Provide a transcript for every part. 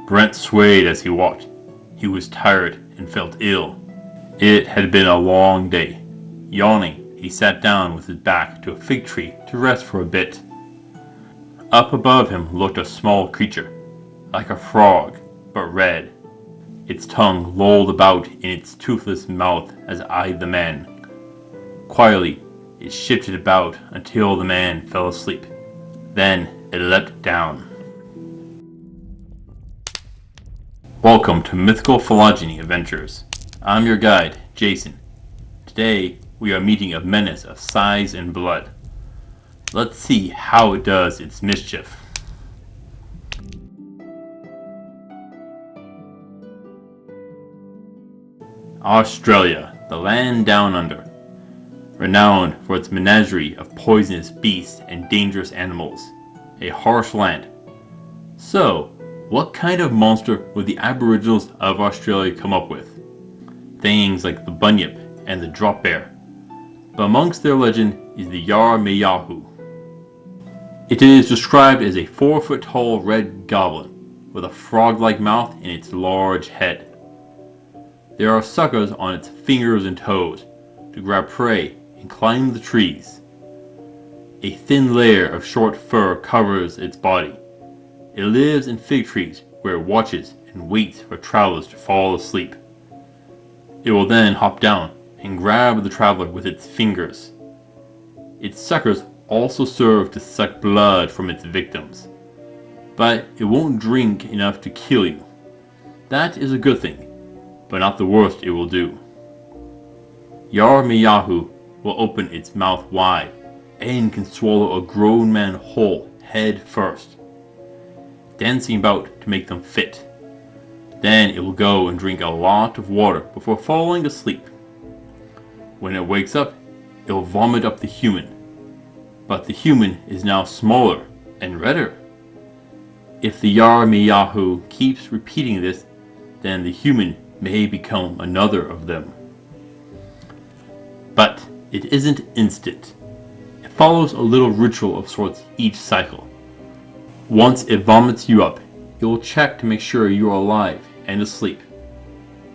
Brent swayed as he walked. He was tired and felt ill. It had been a long day. Yawning, he sat down with his back to a fig tree to rest for a bit. Up above him looked a small creature, like a frog, but red. Its tongue lolled about in its toothless mouth as it eyed the man. Quietly, it shifted about until the man fell asleep. Then it leapt down. Welcome to Mythical Phylogeny Adventures. I'm your guide, Jason. Today, we are meeting a menace of size and blood. Let's see how it does its mischief. Australia, the land down under. Renowned for its menagerie of poisonous beasts and dangerous animals. A harsh land. So, what kind of monster would the Aboriginals of Australia come up with? Things like the bunyip and the drop bear. But amongst their legend is the Yara-Ma-Yha-Who. It is described as a 4-foot-tall red goblin with a frog-like mouth and its large head. There are suckers on its fingers and toes to grab prey and climb the trees. A thin layer of short fur covers its body. It lives in fig trees where it watches and waits for travelers to fall asleep. It will then hop down and grab the traveler with its fingers. Its suckers also serve to suck blood from its victims, but it won't drink enough to kill you. That is a good thing, but not the worst it will do. Yara-Ma-Yha-Who will open its mouth wide and can swallow a grown man whole head first, dancing about to make them fit. Then it will go and drink a lot of water before falling asleep. When it wakes up, it will vomit up the human. But the human is now smaller and redder. If the Yara-Ma-Yha-Who keeps repeating this, then the human may become another of them. But it isn't instant. It follows a little ritual of sorts each cycle. Once it vomits you up, it will check to make sure you are alive and asleep.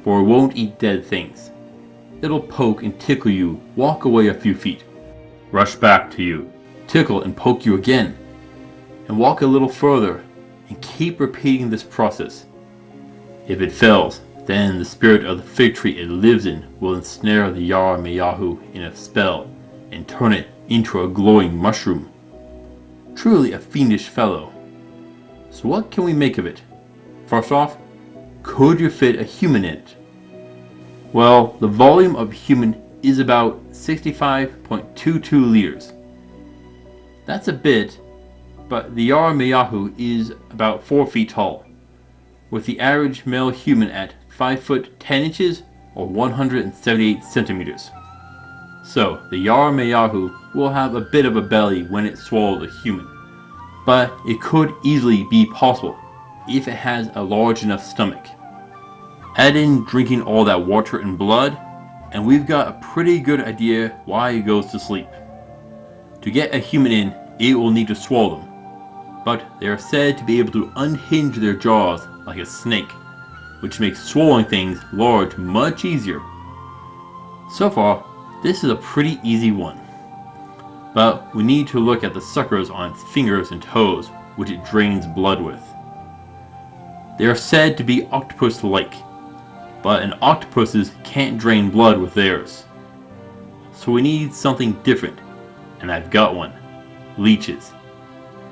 For it won't eat dead things. It'll poke and tickle you, walk away a few feet, rush back to you, tickle and poke you again, and walk a little further, and keep repeating this process. If it fails, then the spirit of the fig tree it lives in will ensnare the Yara-Ma-Yha-Who in a spell and turn it into a glowing mushroom. Truly a fiendish fellow. So what can we make of it? First off, could you fit a human in it? Well, the volume of a human is about 65.22 liters. That's a bit, but the Yara-Ma-Yha-Who is about 4 feet tall, with the average male human at 5 foot 10 inches or 178 centimeters. So the Yara-Ma-Yha-Who will have a bit of a belly when it swallows a human, but it could easily be possible if it has a large enough stomach. Add in drinking all that water and blood, and we've got a pretty good idea why it goes to sleep. To get a human in, it will need to swallow them, but they are said to be able to unhinge their jaws like a snake, which makes swallowing things large much easier. So far, this is a pretty easy one. But we need to look at the suckers on its fingers and toes, which it drains blood with. They are said to be octopus-like, but an octopus's can't drain blood with theirs. So we need something different, and I've got one. Leeches.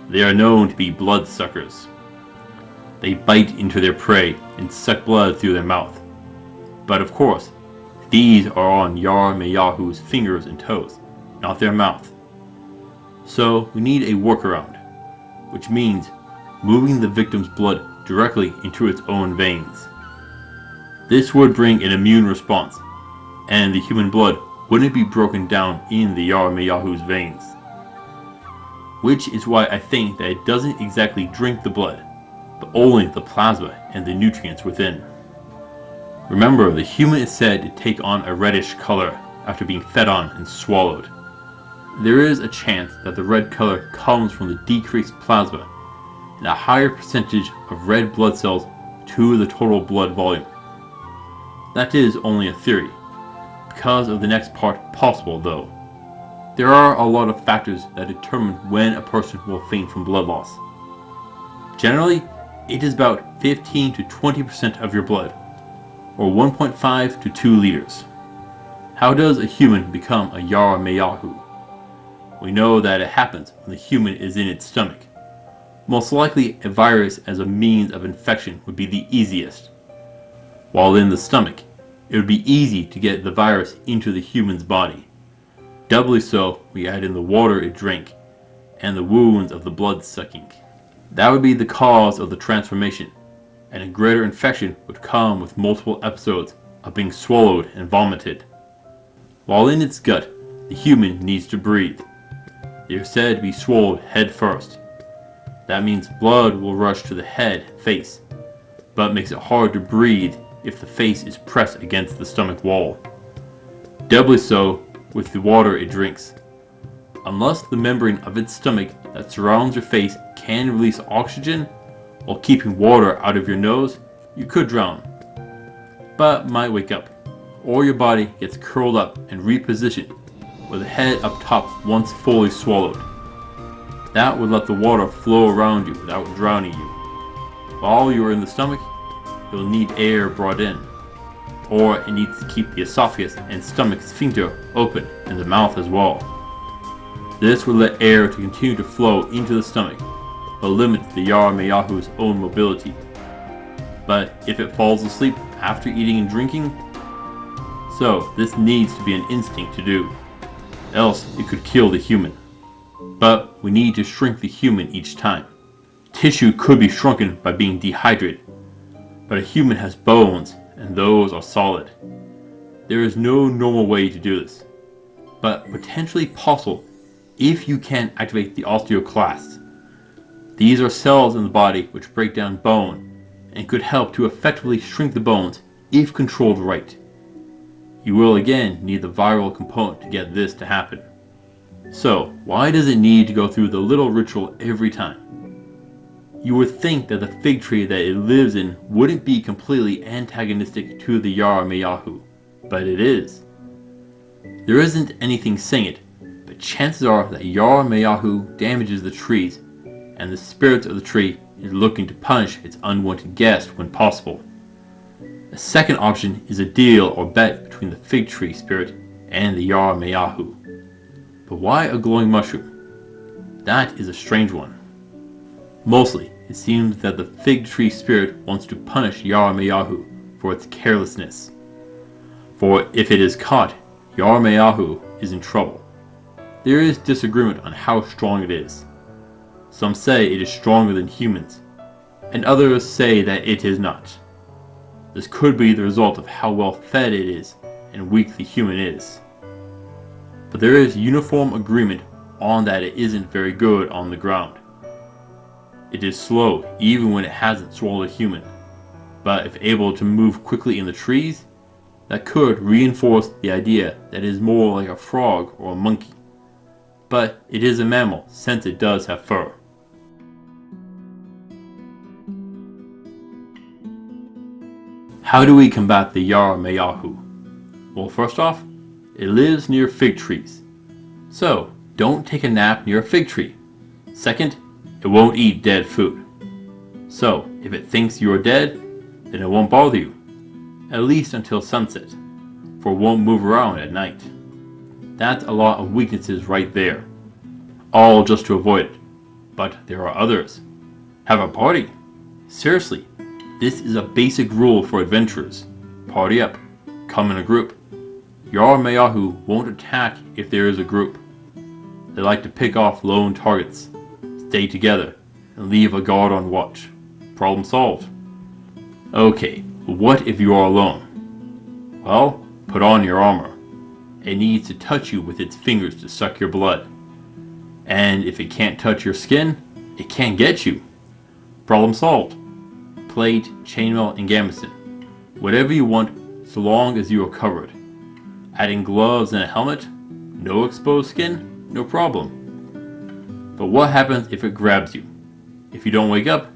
They are known to be bloodsuckers. They bite into their prey and suck blood through their mouth. But of course, these are on Yara-Ma-Yha-Who's fingers and toes, not their mouth. So we need a workaround, which means moving the victim's blood directly into its own veins. This would bring an immune response, and the human blood wouldn't be broken down in the Yara-Ma-Yha-Who's veins. Which is why I think that it doesn't exactly drink the blood, but only the plasma and the nutrients within. Remember, the human is said to take on a reddish color after being fed on and swallowed. There is a chance that the red color comes from the decreased plasma, and a higher percentage of red blood cells to the total blood volume. That is only a theory, because of the next part possible though. There are a lot of factors that determine when a person will faint from blood loss. Generally, it is about 15 to 20% of your blood, or 1.5 to 2 liters. How does a human become a Yara-Ma-Yha-Who? We know that it happens when the human is in its stomach. Most likely a virus as a means of infection would be the easiest. While in the stomach, it would be easy to get the virus into the human's body. Doubly so, we add in the water it drank, and the wounds of the blood sucking. That would be the cause of the transformation, and a greater infection would come with multiple episodes of being swallowed and vomited. While in its gut, the human needs to breathe. They are said to be swallowed head first. That means blood will rush to the head, face, but makes it hard to breathe if the face is pressed against the stomach wall. Doubly so with the water it drinks. Unless the membrane of its stomach that surrounds your face can release oxygen while keeping water out of your nose, you could drown, but might wake up, or your body gets curled up and repositioned with the head up top once fully swallowed. That would let the water flow around you without drowning you. While you are in the stomach, you'll need air brought in, or it needs to keep the esophagus and stomach sphincter open and the mouth as well. This will let air to continue to flow into the stomach, but limits the Yara-Ma-Yha-Who's own mobility. But if it falls asleep after eating and drinking, so this needs to be an instinct to do, else it could kill the human. But we need to shrink the human each time. Tissue could be shrunken by being dehydrated, but a human has bones and those are solid. There is no normal way to do this, but potentially possible if you can activate the osteoclasts. These are cells in the body which break down bone and could help to effectively shrink the bones if controlled right. You will again need the viral component to get this to happen. So, why does it need to go through the little ritual every time? You would think that the fig tree that it lives in wouldn't be completely antagonistic to the Yara-Ma-Yha-Who, but it is. There isn't anything saying it, but chances are that Yara-Ma-Yha-Who damages the trees, and the spirit of the tree is looking to punish its unwanted guest when possible. A second option is a deal or bet between the fig tree spirit and the Yara-Ma-Yha-Who. But why a glowing mushroom? That is a strange one. Mostly, it seems that the fig tree spirit wants to punish Yara-Ma-Yha-Who for its carelessness. For if it is caught, Yara-Ma-Yha-Who is in trouble. There is disagreement on how strong it is. Some say it is stronger than humans, and others say that it is not. This could be the result of how well fed it is and weak the human is. But there is uniform agreement on that it isn't very good on the ground. It is slow even when it hasn't swallowed a human, but if able to move quickly in the trees, that could reinforce the idea that it is more like a frog or a monkey. But it is a mammal since it does have fur. How do we combat the Yara-Ma-Yha-Who? Well, first off, it lives near fig trees. So, don't take a nap near a fig tree. Second, it won't eat dead food. So, if it thinks you are dead, then it won't bother you. At least until sunset, for it won't move around at night. That's a lot of weaknesses right there. All just to avoid it. But there are others. Have a party. Seriously, this is a basic rule for adventurers. Party up. Come in a group. Yara-Ma-Yha-Who won't attack if there is a group. They like to pick off lone targets, stay together, and leave a guard on watch. Problem solved. Okay, but what if you are alone? Well, put on your armor. It needs to touch you with its fingers to suck your blood. And if it can't touch your skin, it can't get you. Problem solved. Plate, chainmail, and gambeson. Whatever you want, so long as you are covered. Adding gloves and a helmet, no exposed skin, no problem. But what happens if it grabs you? If you don't wake up,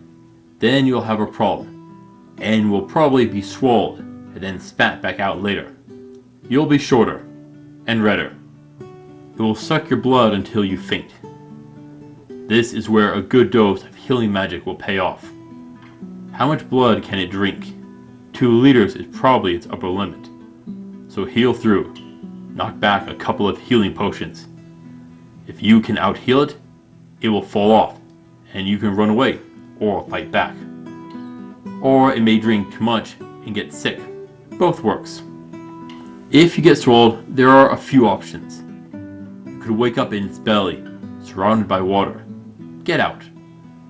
then you'll have a problem. and will probably be swallowed and then spat back out later. You'll be shorter and redder. It will suck your blood until you faint. This is where a good dose of healing magic will pay off. How much blood can it drink? 2 liters is probably its upper limit. So heal through. Knock back a couple of healing potions. If you can out-heal it, it will fall off, and you can run away or fight back. Or it may drink too much and get sick. Both works. If you get swallowed, there are a few options. You could wake up in its belly, surrounded by water. Get out.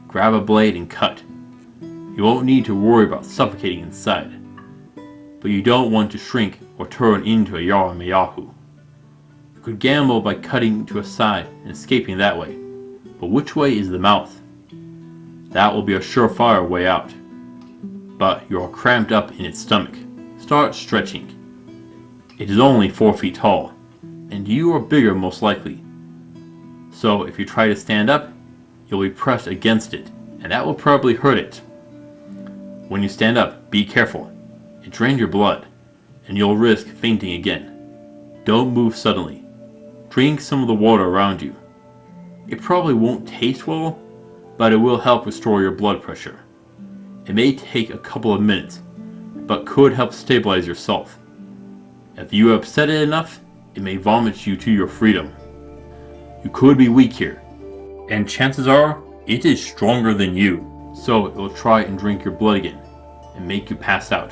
Grab a blade and cut. You won't need to worry about suffocating inside. But you don't want to shrink or turn into a Yara-Ma-Yha-Who. You could gamble by cutting to a side and escaping that way. But which way is the mouth? That will be a surefire way out. But you are cramped up in its stomach. Start stretching. It is only 4 feet tall, and you are bigger most likely. So if you try to stand up, you'll be pressed against it, and that will probably hurt it. When you stand up, be careful. It drains your blood, and you'll risk fainting again. Don't move suddenly. Drink some of the water around you. It probably won't taste well, but it will help restore your blood pressure. It may take a couple of minutes, but could help stabilize yourself. If you upset it enough, it may vomit you to your freedom. You could be weak here, and chances are it is stronger than you, so it will try and drink your blood again and make you pass out.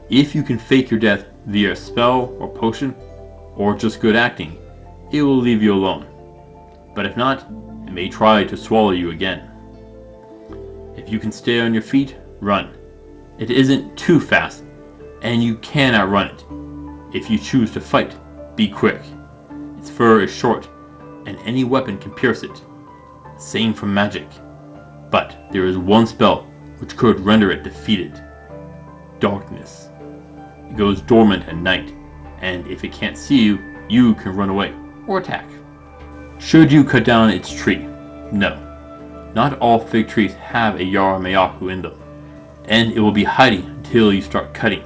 If you can fake your death via a spell or potion, or just good acting, it will leave you alone. But if not, it may try to swallow you again. If you can stay on your feet, run. It isn't too fast, and you can outrun it. If you choose to fight, be quick. Its fur is short, and any weapon can pierce it. Same for magic. But there is one spell which could render it defeated. Darkness. It goes dormant at night, and if it can't see you, you can run away or attack. Should you cut down its tree? No. Not all fig trees have a Yara-Ma-Yha-Who in them, and it will be hiding until you start cutting.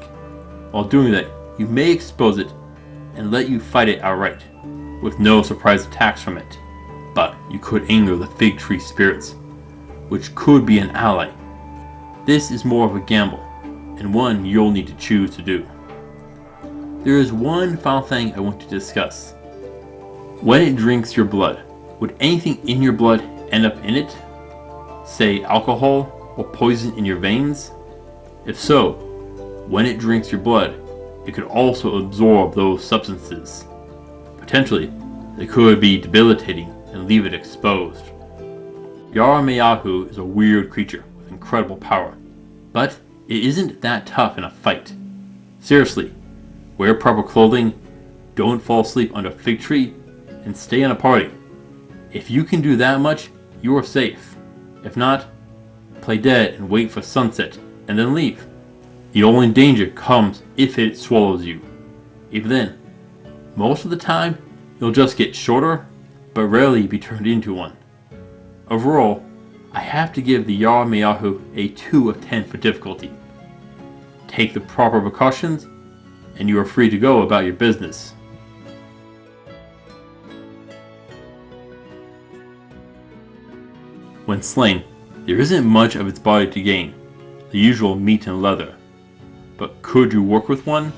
While doing that, you may expose it and let you fight it outright, with no surprise attacks from it. But you could anger the fig tree spirits, which could be an ally. This is more of a gamble, and one you'll need to choose to do. There is one final thing I want to discuss. When it drinks your blood, would anything in your blood end up in it? Say alcohol or poison in your veins? If so, when it drinks your blood, it could also absorb those substances. Potentially, they could be debilitating and leave it exposed. Yara-Ma-Yha-Who is a weird creature with incredible power, but it isn't that tough in a fight. Seriously, wear proper clothing, don't fall asleep under a fig tree, and stay in a party. If you can do that much, you are safe. If not, play dead and wait for sunset, and then leave. The only danger comes if it swallows you. Even then, most of the time, you'll just get shorter, but rarely be turned into one. Overall, I have to give the Yara-Ma-Yha-Who a 2 of 10 for difficulty. Take the proper precautions, and you are free to go about your business. When slain, there isn't much of its body to gain, the usual meat and leather. But could you work with one?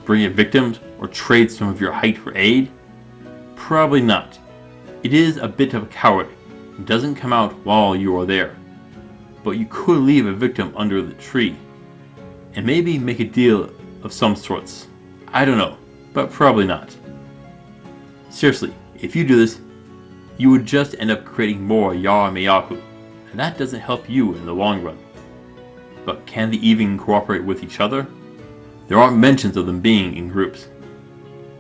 Bring it victims or trade some of your height for aid? Probably not. It is a bit of a coward and doesn't come out while you are there. But you could leave a victim under the tree and maybe make a deal of some sorts. I don't know, but probably not. Seriously, if you do this, you would just end up creating more Yara-Ma-Yha-Who, and that doesn't help you in the long run. But can they even cooperate with each other? There aren't mentions of them being in groups.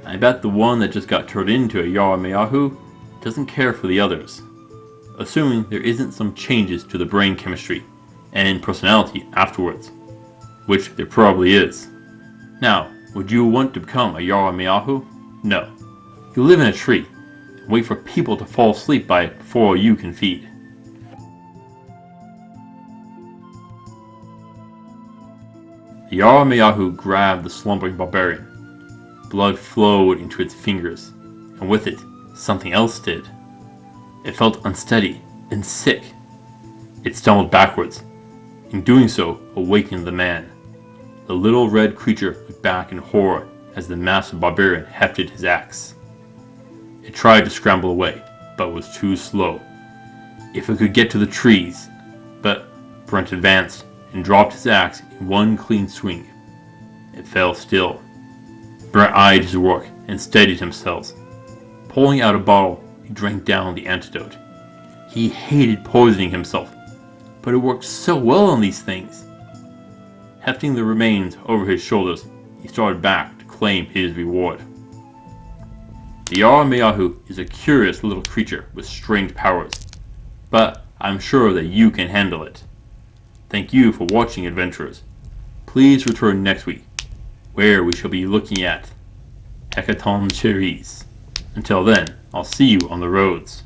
I bet the one that just got turned into a Yara-Ma-Yha-Who doesn't care for the others. Assuming there isn't some changes to the brain chemistry and personality afterwards, which there probably is. Now, would you want to become a Yara-Ma-Yha-Who? No. You live in a tree and wait for people to fall asleep by it before you can feed. The Yara-Ma-Yha-Who grabbed the slumbering barbarian. Blood flowed into its fingers, and with it, something else did. It felt unsteady and sick. It stumbled backwards. In doing so, awakened the man. The little red creature looked back in horror as the massive barbarian hefted his axe. It tried to scramble away, but was too slow. If it could get to the trees, but Brent advanced and dropped his axe in one clean swing. It fell still. Brent eyed his work and steadied himself. Pulling out a bottle, he drank down the antidote. He hated poisoning himself, but it worked so well on these things. Hefting the remains over his shoulders, he started back to claim his reward. The Yara-Ma-Yha-Who is a curious little creature with strange powers, but I'm sure that you can handle it. Thank you for watching, adventurers. Please return next week, where we shall be looking at Hecaton cherries. Until then, I'll see you on the roads.